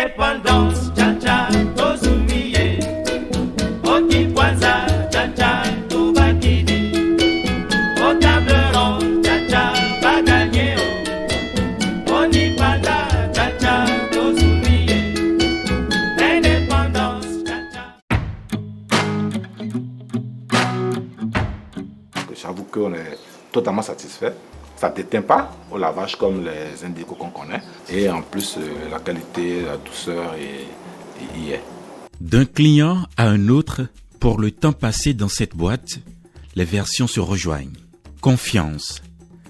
Indépendance, cha-cha, tozumiye. Oti kwanza, cha-cha, tubakidi. Au table ronde, cha-cha, baganye. Oni panda, cha-cha, tozumiye. Indépendance, cha-cha. J'avoue qu'on est totalement satisfait. Ça ne déteint pas au lavage comme les indigos qu'on connaît. Et en plus, la qualité, la douceur y est. D'un client à un autre, pour le temps passé dans cette boîte, les versions se rejoignent. Confiance,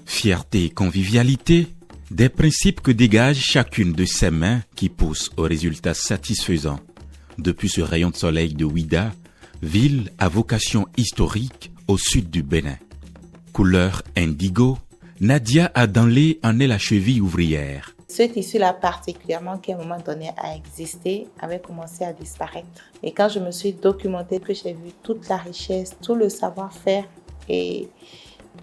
fierté et convivialité, des principes que dégage chacune de ces mains qui poussent aux résultats satisfaisants. Depuis ce rayon de soleil de Ouidah, ville à vocation historique au sud du Bénin. Couleur indigo, Nadia Adanlé en est la cheville ouvrière. Ce tissu-là particulièrement qui à un moment donné a existé avait commencé à disparaître. Et quand je me suis documentée, que j'ai vu toute la richesse, tout le savoir-faire et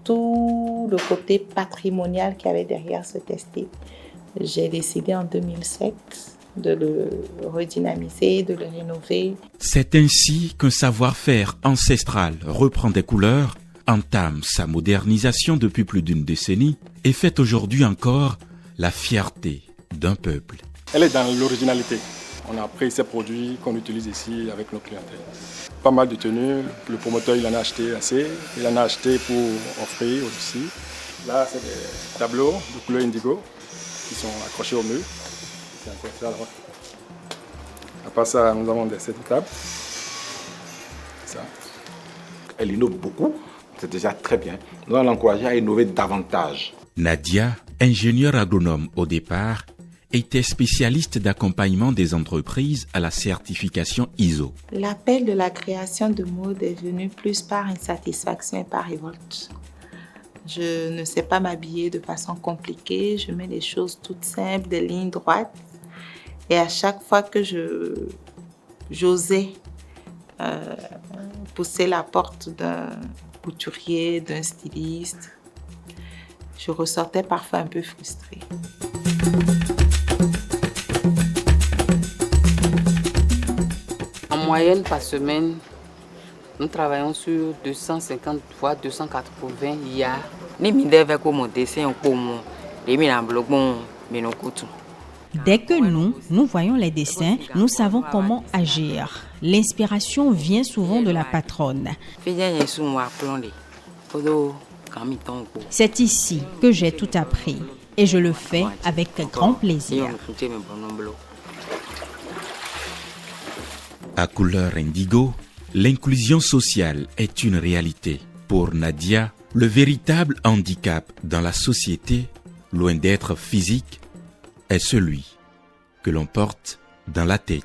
tout le côté patrimonial qu'il y avait derrière ce textile, j'ai décidé en 2007 de le redynamiser, de le rénover. C'est ainsi qu'un savoir-faire ancestral reprend des couleurs, entame sa modernisation depuis plus d'une décennie et fait aujourd'hui encore la fierté d'un peuple. Elle est dans l'originalité. On a pris ces produits qu'on utilise ici avec nos clientèles. Pas mal de tenues, le promoteur il en a acheté assez, il en a acheté pour offrir aussi. Là c'est des tableaux de couleur indigo qui sont accrochés au mur. C'est encore ça là-bas. À part ça, nous avons cette table. Ça. Elle innove beaucoup. C'est déjà très bien. Nous allons l'encourager à innover davantage. Nadia, ingénieure agronome au départ, était spécialiste d'accompagnement des entreprises à la certification ISO. L'appel de la création de mode est venu plus par insatisfaction et par révolte. Je ne sais pas m'habiller de façon compliquée, je mets des choses toutes simples, des lignes droites. Et à chaque fois que j'osais pousser la porte d'un couturier, d'un styliste, je ressortais parfois un peu frustrée. En moyenne par semaine, nous travaillons sur 250 voire 280 yards. Dès que nous voyons les dessins, nous savons comment agir. L'inspiration vient souvent de la patronne. C'est ici que j'ai tout appris et je le fais avec grand plaisir. À couleur indigo, l'inclusion sociale est une réalité. Pour Nadia, le véritable handicap dans la société, loin d'être physique, est celui que l'on porte dans la tête.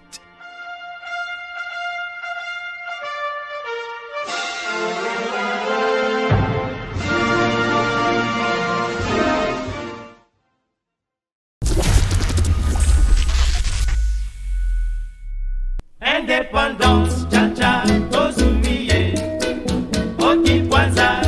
Indépendance, cha-cha, tozumiye. Oti kwanza.